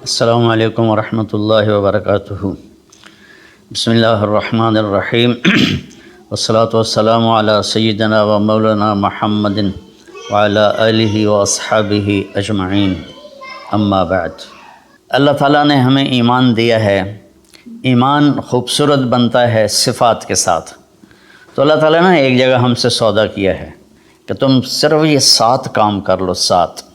السلام علیکم ورحمۃ اللہ وبرکاتہ۔ بسم اللہ الرحمن الرحیم والصلاة والسلام علی سیدنا و مولانا محمد وعلی آلہ واصحابہ اجمعین، اما بعد۔ اللہ تعالیٰ نے ہمیں ایمان دیا ہے۔ ایمان خوبصورت بنتا ہے صفات کے ساتھ۔ تو اللہ تعالیٰ نے ایک جگہ ہم سے سودا کیا ہے کہ تم صرف یہ 7 کام کر لو، 7،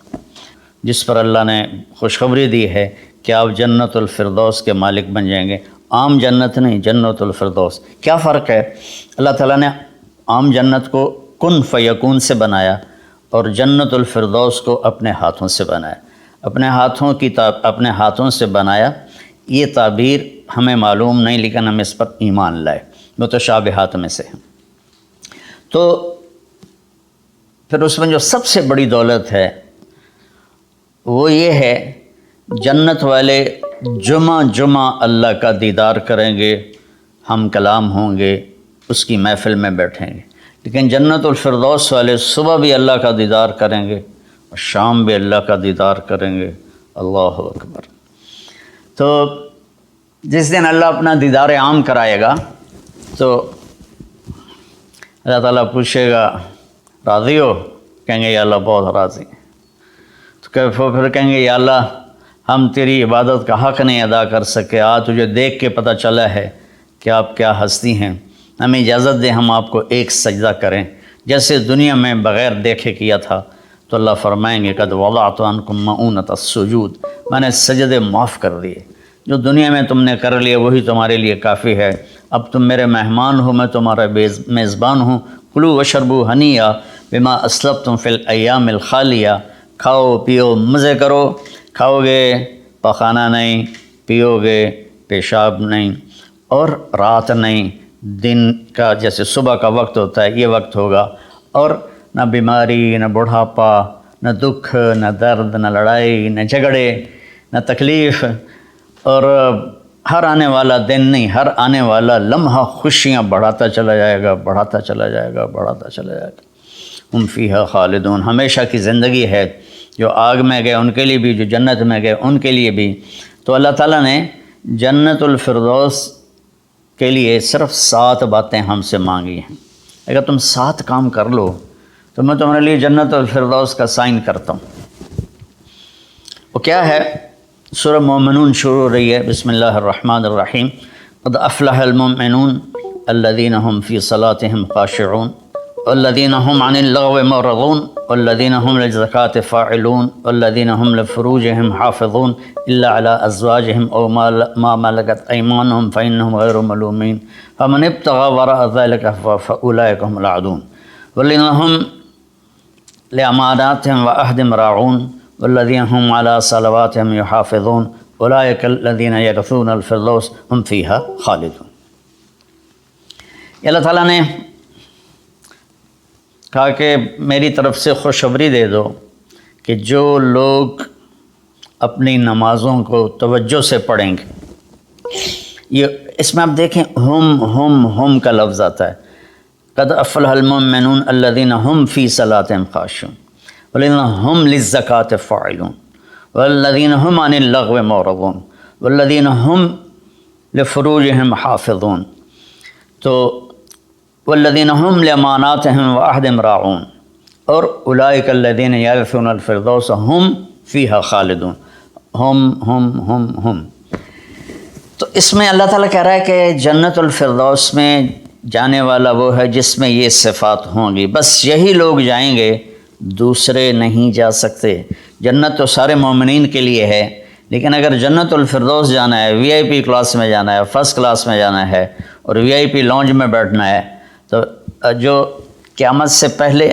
جس پر اللہ نے خوشخبری دی ہے کہ آپ جنت الفردوس کے مالک بن جائیں گے۔ عام جنت نہیں، جنت الفردوس۔ کیا فرق ہے؟ اللہ تعالیٰ نے عام جنت کو کن فیکون سے بنایا اور جنت الفردوس کو اپنے ہاتھوں سے بنایا۔ اپنے ہاتھوں سے بنایا، یہ تعبیر ہمیں معلوم نہیں، لیکن ہم اس پر ایمان لائے، متشابہات میں سے ہیں۔ تو پھر اس میں جو سب سے بڑی دولت ہے وہ یہ ہے، جنت والے جمعہ اللہ کا دیدار کریں گے، ہم کلام ہوں گے، اس کی محفل میں بیٹھیں گے۔ لیکن جنت الفردوس والے صبح بھی اللہ کا دیدار کریں گے اور شام بھی اللہ کا دیدار کریں گے۔ اللہ اکبر۔ تو جس دن اللہ اپنا دیدار عام کرائے گا تو اللہ تعالیٰ پوچھے گا، راضی ہو؟ کہیں گے یا اللہ بہت راضی۔ تو پھر کہیں گے یا اللہ ہم تیری عبادت کا حق نہیں ادا کر سکے، آج تجھے دیکھ کے پتہ چلا ہے کہ آپ کیا ہستی ہیں، ہمیں اجازت دیں ہم آپ کو ایک سجدہ کریں جیسے دنیا میں بغیر دیکھے کیا تھا۔ تو اللہ فرمائیں گے قد وضعت عنکم مؤونۃ السجود، میں نے سجدے معاف کر دیے، جو دنیا میں تم نے کر لیے وہی تمہارے لیے کافی ہے۔ اب تم میرے مہمان ہو، میں تمہارا میزبان ہوں۔ کلوا واشربوا ہنیئا بما اسلفتم فی الایام الخالیہ، کھاؤ پیو مزے کرو، کھاؤ گے پخانہ نہیں، پیو گے پیشاب نہیں، اور رات نہیں، دن کا جیسے صبح کا وقت ہوتا ہے یہ وقت ہوگا، اور نہ بیماری، نہ بڑھاپا، نہ دکھ، نہ درد، نہ لڑائی، نہ جھگڑے، نہ تکلیف، اور ہر آنے والا دن نہیں، ہر آنے والا لمحہ خوشیاں بڑھاتا چلا جائے گا، بڑھاتا چلا جائے گا، بڑھاتا چلا جائے گا۔ ہم فیہا خالدون، ہمیشہ کی زندگی ہے۔ جو آگ میں گئے ان کے لیے بھی، جو جنت میں گئے ان کے لیے بھی۔ تو اللہ تعالیٰ نے جنت الفردوس کے لیے صرف 7 باتیں ہم سے مانگی ہیں۔ اگر تم 7 کام کر لو تو میں تمہارے لیے جنت الفردوس کا سائن کرتا ہوں۔ وہ کیا ہے؟ سورہ مومنون شروع ہو رہی ہے، بسم اللہ الرحمن الرحیم۔ قد افلح المؤمنون الذین هم فی صلاتهم خاشعون والذین هم عن اللغو معرضون والذین هم للزکاة فاعلون والذین هم لفروجهم حافظون الا على ازواجهم او ما ملكت ایمانهم فانهم غیر ملومین فمن ابتغى وراء ذلك فاولئک هم العادون والذین هم لأماناتهم وعهدهم راعون والذین هم على صلواتهم يحافظون اولئک الذین یرثون الفردوس هم فیہا خالدون۔ اللہ تعالیٰ نے کہا کہ میری طرف سے خوشخبری دے دو کہ جو لوگ اپنی نمازوں کو توجہ سے پڑھیں گے، یہ اس میں آپ دیکھیں ہم کا لفظ آتا ہے۔ قد افلح المؤمنون الذین هم فی صلاتهم خاشعون والذین هم للزکاة فاعلون والذین هم عن اللغو معرضون والذین هم لفروجهم حافظون، تو والذین هم لأماناتهم وعهدهم راعون، اور اولئک الذین یرثون الفردوس هم فیہا خالدون۔ ہم تو اس میں اللہ تعالیٰ کہہ رہا ہے کہ جنت الفردوس میں جانے والا وہ ہے جس میں یہ صفات ہوں گی، بس یہی لوگ جائیں گے، دوسرے نہیں جا سکتے۔ جنت تو سارے مومنین کے لیے ہے، لیکن اگر جنت الفردوس جانا ہے، وی آئی پی کلاس میں جانا ہے، فرسٹ کلاس میں جانا ہے اور وی آئی پی لانج میں بیٹھنا ہے، تو جو قیامت سے پہلے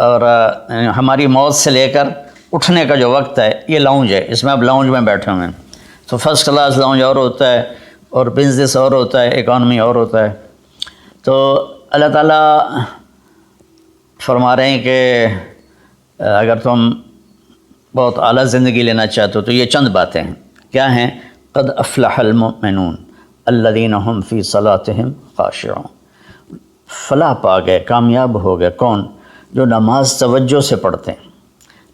اور ہماری موت سے لے کر اٹھنے کا جو وقت ہے یہ لاؤنج ہے، اس میں آپ لاؤنج میں بیٹھے ہوئے ہیں۔ تو فرسٹ کلاس لاؤنج اور ہوتا ہے، اور بزنس اور ہوتا ہے، اکانومی اور ہوتا ہے۔ تو اللہ تعالیٰ فرما رہے ہیں کہ اگر تم بہت اعلیٰ زندگی لینا چاہتے ہو تو یہ چند باتیں ہیں۔ کیا ہیں؟ قد افلح المؤمنون الذین هم فی صلاتهم خاشعون، فلاح پا گئے، کامیاب ہو گئے کون؟ جو نماز توجہ سے پڑھتے ہیں،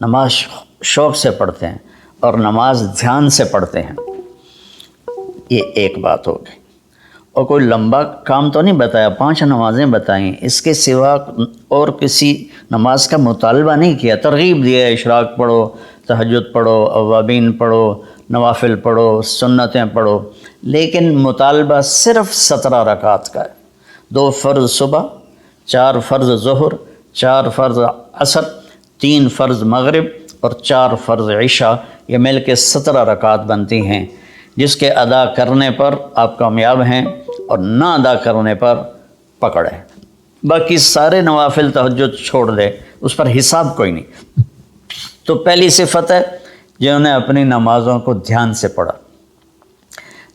نماز شوق سے پڑھتے ہیں، اور نماز دھیان سے پڑھتے ہیں، یہ ایک بات ہو گئی۔ اور کوئی لمبا کام تو نہیں بتایا، 5 نمازیں بتائیں، اس کے سوا اور کسی نماز کا مطالبہ نہیں کیا، ترغیب دیا ہے اشراق پڑھو، تہجد پڑھو، اوابین پڑھو، نوافل پڑھو، سنتیں پڑھو، لیکن مطالبہ صرف 17 رکعت کا ہے، 2 فرض صبح، 4 فرض ظہر، 4 فرض عصر، 3 فرض مغرب اور 4 فرض عشاء، یہ مل کے 17 رکعت بنتی ہیں، جس کے ادا کرنے پر آپ کامیاب ہیں اور نہ ادا کرنے پر پکڑ ہے۔ باقی سارے نوافل تہجد چھوڑ دے، اس پر حساب کوئی نہیں۔ تو پہلی صفت ہے جنہوں نے اپنی نمازوں کو دھیان سے پڑھا۔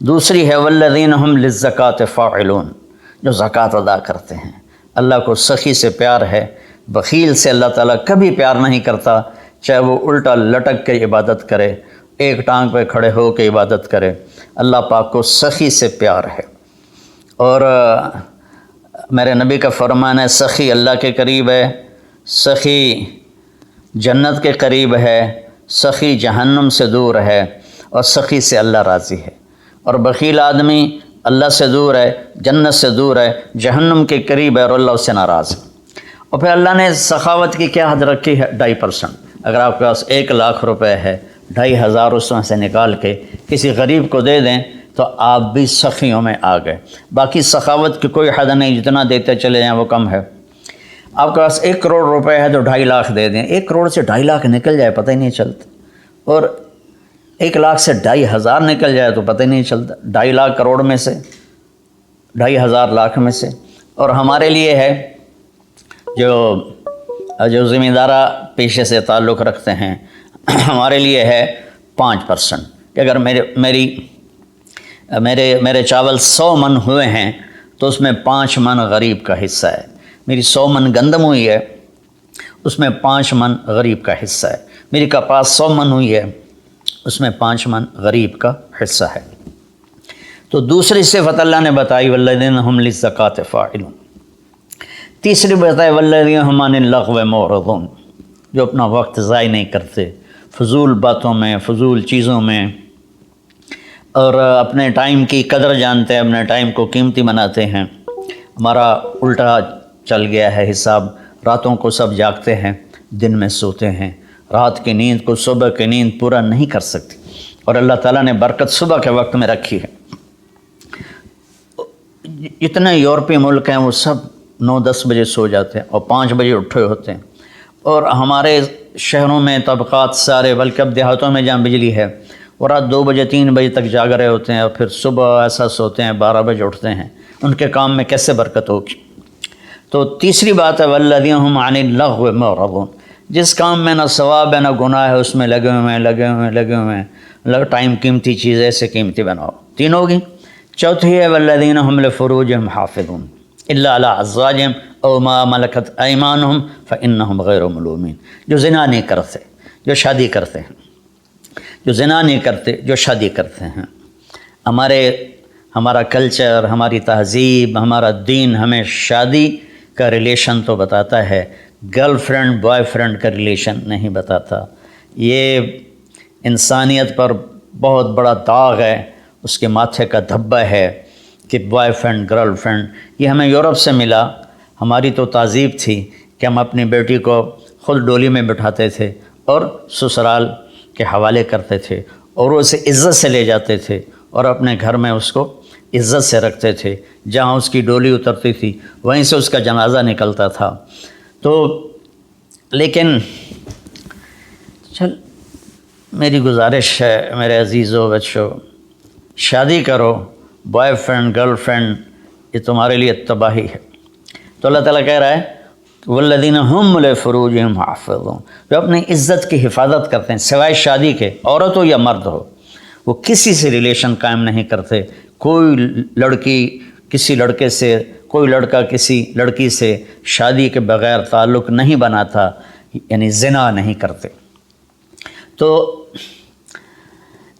دوسری ہے والذین ہم للزکاۃ فاعلون، جو زکوٰۃ ادا کرتے ہیں۔ اللہ کو سخی سے پیار ہے، بخیل سے اللہ تعالیٰ کبھی پیار نہیں کرتا، چاہے وہ الٹا لٹک کے عبادت کرے، ایک ٹانگ پہ کھڑے ہو کے عبادت کرے، اللہ پاک کو سخی سے پیار ہے۔ اور میرے نبی کا فرمان ہے سخی اللہ کے قریب ہے، سخی جنت کے قریب ہے، سخی جہنم سے دور ہے، اور سخی سے اللہ راضی ہے۔ اور بخیل آدمی اللہ سے دور ہے، جنت سے دور ہے، جہنم کے قریب ہے اور اللہ اس سے ناراض ہے۔ اور پھر اللہ نے سخاوت کی کیا حد رکھی ہے؟ 2.5%۔ اگر آپ کے پاس 1 لاکھ روپے ہے، 2,500 اس میں سے نکال کے کسی غریب کو دے دیں تو آپ بھی سخیوں میں آ گئے۔ باقی سخاوت کی کوئی حد نہیں، جتنا دیتے چلے جائیں وہ کم ہے۔ آپ کے پاس 1 کروڑ روپے ہے تو 2.5 لاکھ دے دیں، 1 کروڑ سے 2.5 لاکھ نکل جائے پتہ ہی نہیں چلتا، اور 1 لاکھ سے 2,500 نکل جائے تو پتہ ہی نہیں چلتا، 2.5 لاکھ کروڑ میں سے، 2,500 لاکھ میں سے۔ اور ہمارے لیے ہے جو ذمہ دارہ پیشے سے تعلق رکھتے ہیں، ہمارے لیے ہے 5%، کہ اگر میرے چاول 100 من ہوئے ہیں تو اس میں 5 من غریب کا حصہ ہے، میری 100 من گندم ہوئی ہے اس میں 5 من غریب کا حصہ ہے، میری کپاس 100 من ہوئی ہے اس میں 5 من غریب کا حصہ ہے۔ تو دوسری صفت اللہ نے بتائی والذین ہم للزکاۃ فاعلون۔ تیسری بتائی والذین ہم عن اللغو معرضون، جو اپنا وقت ضائع نہیں کرتے فضول باتوں میں، فضول چیزوں میں، اور اپنے ٹائم کی قدر جانتے ہیں، اپنے ٹائم کو قیمتی بناتے ہیں۔ ہمارا الٹا چل گیا ہے حساب، راتوں کو سب جاگتے ہیں، دن میں سوتے ہیں، رات کی نیند کو صبح کی نیند پورا نہیں کر سکتی، اور اللہ تعالیٰ نے برکت صبح کے وقت میں رکھی ہے۔ جتنے یورپی ملک ہیں وہ سب 9-10 بجے سو جاتے ہیں اور 5 بجے اٹھے ہوتے ہیں، اور ہمارے شہروں میں طبقات سارے، بلکہ اب دیہاتوں میں جہاں بجلی ہے وہ رات 2 بجے 3 بجے تک جاگ رہے ہوتے ہیں، اور پھر صبح ایسا سوتے ہیں 12 بجے اٹھتے ہیں، ان کے کام میں کیسے برکت ہوگی؟ تو تیسری بات ہے والذین ہم عن اللغو معرضون، جس کام میں نہ ثواب ہے نہ گناہ ہے اس میں لگے ہوئے ہیں، ٹائم قیمتی چیز ہے، اسے قیمتی بناؤ۔ 3 ہوگی۔ چوتھی ہے والذین ہم لفروجہم حافظون الا علی ازواجہم او ما ملکت ایمانہم فانہم غیر ملومین، جو زنا نہیں کرتے، جو شادی کرتے ہیں، جو زنا نہیں کرتے، جو شادی کرتے ہیں۔ ہمارا کلچر، ہماری تہذیب، ہمارا دین ہمیں شادی کا ریلیشن تو بتاتا ہے، گرل فرینڈ بوائے فرینڈ کا ریلیشن نہیں بتاتا۔ یہ انسانیت پر بہت بڑا داغ ہے، اس کے ماتھے کا دھبہ ہے کہ بوائے فرینڈ گرل فرینڈ، یہ ہمیں یورپ سے ملا۔ ہماری تو تہذیب تھی کہ ہم اپنی بیٹی کو خود ڈولی میں بٹھاتے تھے اور سسرال کے حوالے کرتے تھے، اور اسے عزت سے لے جاتے تھے اور اپنے گھر میں اس کو عزت سے رکھتے تھے، جہاں اس کی ڈولی اترتی تھی وہیں سے اس کا جنازہ نکلتا تھا۔ تو لیکن میری گزارش ہے میرے عزیزو بچوں، شادی کرو، بوائے فرینڈ گرل فرینڈ یہ تمہارے لیے تباہی ہے۔ تو اللہ تعالیٰ کہہ رہا ہے والذین ہم لفروجہم حافظون، جو اپنی عزت کی حفاظت کرتے ہیں سوائے شادی کے، عورت ہو یا مرد ہو، وہ کسی سے ریلیشن قائم نہیں کرتے، کوئی لڑکی کسی لڑکے سے، کوئی لڑکا کسی لڑکی سے شادی کے بغیر تعلق نہیں بناتا، یعنی زنا نہیں کرتے۔ تو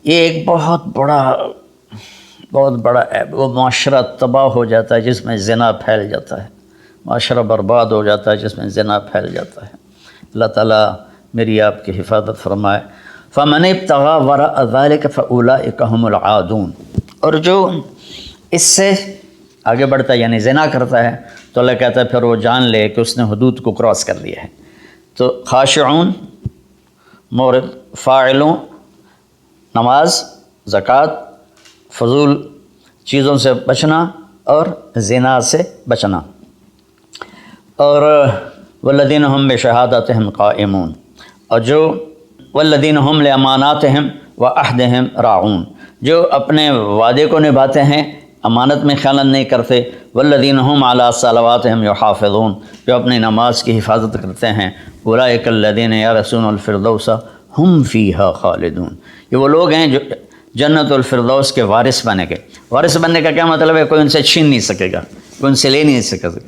یہ ایک بہت بڑا وہ معاشرہ تباہ ہو جاتا ہے جس میں زنا پھیل جاتا ہے، معاشرہ برباد ہو جاتا ہے جس میں زنا پھیل جاتا ہے۔ اللہ تعالیٰ میری آپ کی حفاظت فرمائے۔ فمن ابتغى وراء ذلك فاولئک هم العادون، اور جو اس سے آگے بڑھتا ہے یعنی زنا کرتا ہے تو اللہ کہتا ہے پھر وہ جان لے کہ اس نے حدود کو کراس کر دیا ہے۔ تو خاشعون مورد، فاعلون نماز، زکوٰۃ، فضول چیزوں سے بچنا اور زنا سے بچنا، اور والذین هم بشہادتہم قائمون، اور جو والذین هم لاماناتہم وعہدہم راعون، جو اپنے وعدے کو نبھاتے ہیں، امانت میں خیانت نہیں کرتے، والذین هم علی صلواتہم یحافظون، جو اپنی نماز کی حفاظت کرتے ہیں، اولئک الذین یرثون الفردوس ہم فیہا خالدون، یہ وہ لوگ ہیں جو جنت الفردوس کے وارث بنے گے۔ وارث بننے کا کیا مطلب ہے؟ کوئی ان سے چھین نہیں سکے گا، کوئی ان سے لے نہیں سکے گا،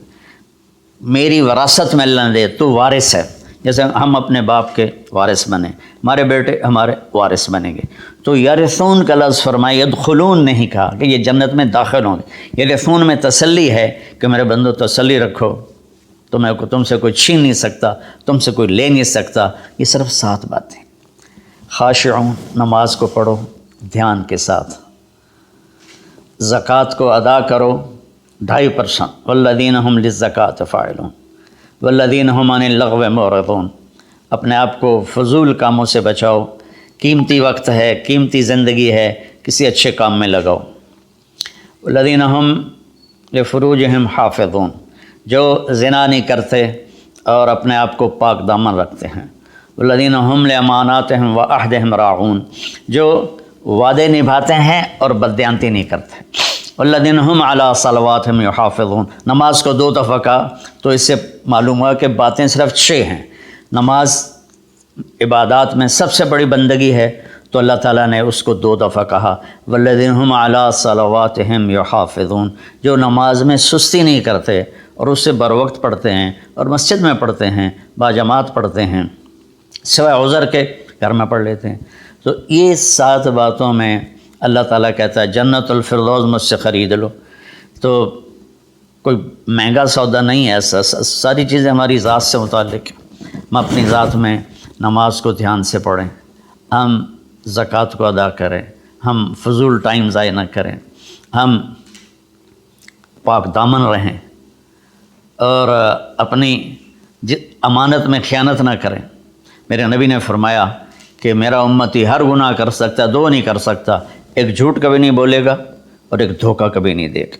میری وراثت میں اللہ نے دے، تو وارث ہے، جیسے ہم اپنے باپ کے وارث بنے، ہمارے بیٹے ہمارے وارث بنیں گے۔ تو یرثون کا لفظ فرمائے، یدخلون نہیں کہا کہ یہ جنت میں داخل ہوں گے، یرثون میں تسلی ہے کہ میرے بندو تسلی رکھو، تم سے کوئی چھین نہیں سکتا، تم سے کوئی لے نہیں سکتا۔ یہ صرف 7 باتیں۔ خاشعون، نماز کو پڑھو دھیان کے ساتھ، زکوٰۃ کو ادا کرو 2.5%، والذین هم للزکوٰۃ فاعلون والذین هم عن اللغو معرضون، اپنے آپ کو فضول کاموں سے بچاؤ، قیمتی وقت ہے، قیمتی زندگی ہے، کسی اچھے کام میں لگاؤ۔ والذین هم لفروجہم حافظون، جو زنا نہیں کرتے اور اپنے آپ کو پاک دامن رکھتے ہیں۔ والذین هم لاماناتہم وعہدہم راعون، جو وعدے نبھاتے ہیں اور بددیانتی نہیں کرتے۔ والذین هم علی صلواتہم یحافظون، نماز کو 2 دفعہ کہا تو اس سے معلوم ہوا کہ باتیں صرف 6 ہیں۔ نماز عبادات میں سب سے بڑی بندگی ہے تو اللہ تعالیٰ نے اس کو 2 دفعہ کہا، والذین هم علی صلواتہم یحافظون، جو نماز میں سستی نہیں کرتے اور اس سے بروقت پڑھتے ہیں اور مسجد میں پڑھتے ہیں، باجماعت پڑھتے ہیں، سوائے عذر کے گھر میں پڑھ لیتے ہیں۔ تو یہ 7 باتوں میں اللہ تعالیٰ کہتا ہے جنت الفردوس مجھ سے خرید لو۔ تو کوئی مہنگا سودا نہیں ہے ایسا، ساری چیزیں ہماری ذات سے متعلق ہیں۔ ہم اپنی ذات میں نماز کو دھیان سے پڑھیں، ہم زکوٰۃ کو ادا کریں، ہم فضول ٹائم ضائع نہ کریں، ہم پاک دامن رہیں اور اپنی امانت میں خیانت نہ کریں۔ میرے نبی نے فرمایا کہ میرا امتی ہر گناہ کر سکتا ہے، 2 نہیں کر سکتا، ایک جھوٹ کبھی نہیں بولے گا اور ایک دھوکہ کبھی نہیں دے گا۔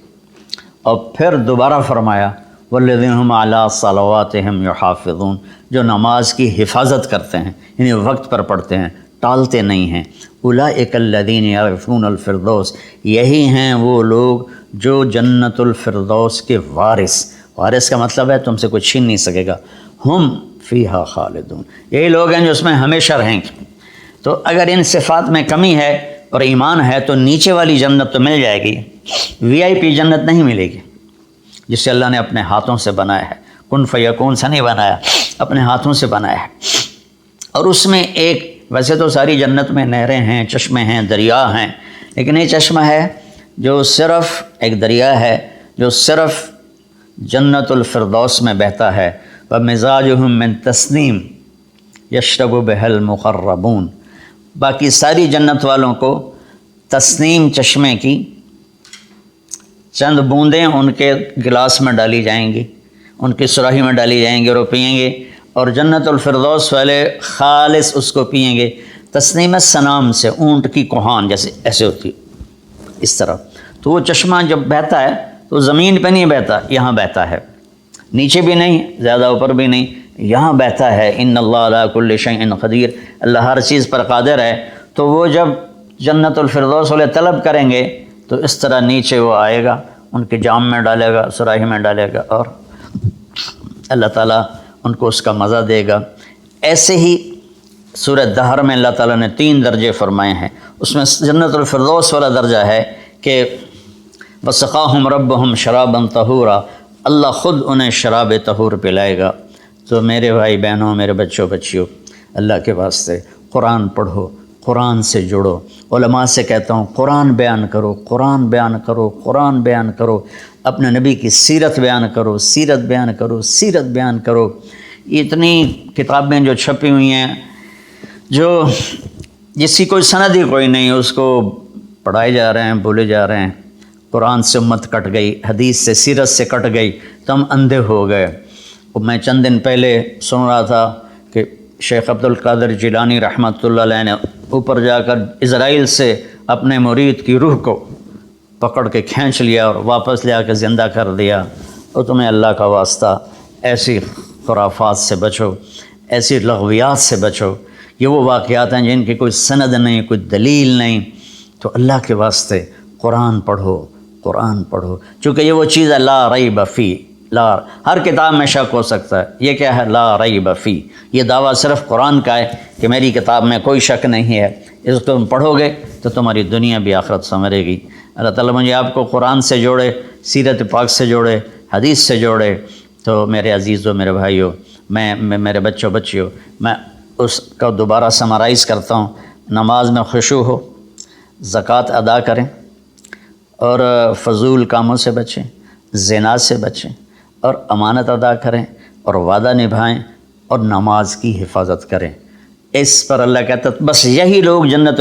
اور پھر دوبارہ فرمایا والذین هم علی صلواتہم یحافظون، جو نماز کی حفاظت کرتے ہیں، یعنی وقت پر پڑھتے ہیں، ٹالتے نہیں ہیں۔ اولئک الذین یرثون الفردوس، یہی ہیں وہ لوگ جو جنت الفردوس کے وارث کا مطلب ہے تم سے کوئی چھین نہیں سکے گا، ہم فیہا خالدون، یہی لوگ ہیں جو اس میں ہمیشہ رہیں گے۔ تو اگر ان صفات میں کمی ہے اور ایمان ہے تو نیچے والی جنت تو مل جائے گی، VIP جنت نہیں ملے گی، جسے اللہ نے اپنے ہاتھوں سے بنایا ہے، کن فیکون سے نہیں بنایا، اپنے ہاتھوں سے بنایا ہے۔ اور اس میں ویسے تو ساری جنت میں نہریں ہیں، چشمے ہیں، دریا ہیں، لیکن یہ چشمہ ہے جو صرف ایک دریا ہے جو صرف جنت الفردوس میں بہتا ہے، وَمِزَاجُهُم مِّن تَسْنِيمٍ يَشْرَبُ بِهَا الْمُقَرَّبُونَ، باقی ساری جنت والوں کو تسنیم چشمے کی چند بوندیں ان کے گلاس میں ڈالی جائیں گی، ان کی سراہی میں ڈالی جائیں گی اور وہ پئیں گے، اور جنت الفردوس والے خالص اس کو پئیں گے۔ تسنیم سنام سے اونٹ کی کوہان جیسے ایسے ہوتی اس طرح، تو وہ چشمہ جب بہتا ہے تو زمین پہ نہیں بہتا، یہاں بہتا ہے، نیچے بھی نہیں، زیادہ اوپر بھی نہیں، یہاں بہتا ہے۔ ان اللہ علی کل شیء قدیر، اللہ ہر چیز پر قادر ہے۔ تو وہ جب جنت الفردوس والے طلب کریں گے تو اس طرح نیچے وہ آئے گا، ان کے جام میں ڈالے گا، سراہی میں ڈالے گا، اور اللہ تعالیٰ ان کو اس کا مزہ دے گا۔ ایسے ہی سورہ دہر میں اللہ تعالیٰ نے 3 درجے فرمائے ہیں، اس میں جنت الفردوس والا درجہ ہے کہ وَسَقَاهُمْ رَبُّهُمْ شَرَابًا طَهُورًا، اللہ خود انہیں شراب طہور پلائے گا۔ تو میرے بھائی بہنوں، میرے بچوں بچیوں، اللہ کے واسطے قرآن پڑھو، قرآن سے جڑو۔ علماء سے کہتا ہوں قرآن بیان کرو، قرآن بیان کرو، قرآن بیان کرو، اپنے نبی کی سیرت بیان کرو، سیرت بیان کرو، سیرت بیان کرو۔ اتنی کتابیں جو چھپی ہوئی ہیں جو جس کی کوئی سند ہی کوئی نہیں، اس کو پڑھائے جا رہے ہیں، بولے جا رہے ہیں، قرآن سے امت کٹ گئی، حدیث سے، سیرت سے کٹ گئی، تو ہم اندھے ہو گئے۔ میں چند دن پہلے سن رہا تھا کہ شیخ عبد القادر جیلانی رحمۃ اللہ علیہ نے اوپر جا کر اسرائیل سے اپنے مرید کی روح کو پکڑ کے کھینچ لیا اور واپس لے آ کے زندہ کر دیا۔ اور تمہیں اللہ کا واسطہ ایسی خرافات سے بچو، ایسی لغویات سے بچو۔ یہ وہ واقعات ہیں جن کی کوئی سند نہیں، کوئی دلیل نہیں، تو اللہ کے واسطے قرآن پڑھو، قرآن پڑھو، چونکہ یہ وہ چیز ہے لا ریب فی، ہر کتاب میں شک ہو سکتا ہے، یہ کیا ہے؟ لا ریب فی۔ یہ دعویٰ صرف قرآن کا ہے کہ میری کتاب میں کوئی شک نہیں ہے، اس کو تم پڑھو گے تو تمہاری دنیا بھی آخرت سنورے گی۔ اللہ تعالیٰ مجھے آپ کو قرآن سے جوڑے، سیرت پاک سے جوڑے، حدیث سے جوڑے۔ تو میرے عزیزوں، میرے بھائیوں، میں میرے بچوں بچیوں، میں اس کا دوبارہ سمرائز کرتا ہوں۔ نماز میں خشوع ہو، زکوٰۃ ادا کریں، اور فضول کاموں سے بچیں، زنا سے بچیں، اور امانت ادا کریں، اور وعدہ نبھائیں، اور نماز کی حفاظت کریں۔ اس پر اللہ کہتا ہے بس یہی لوگ جنت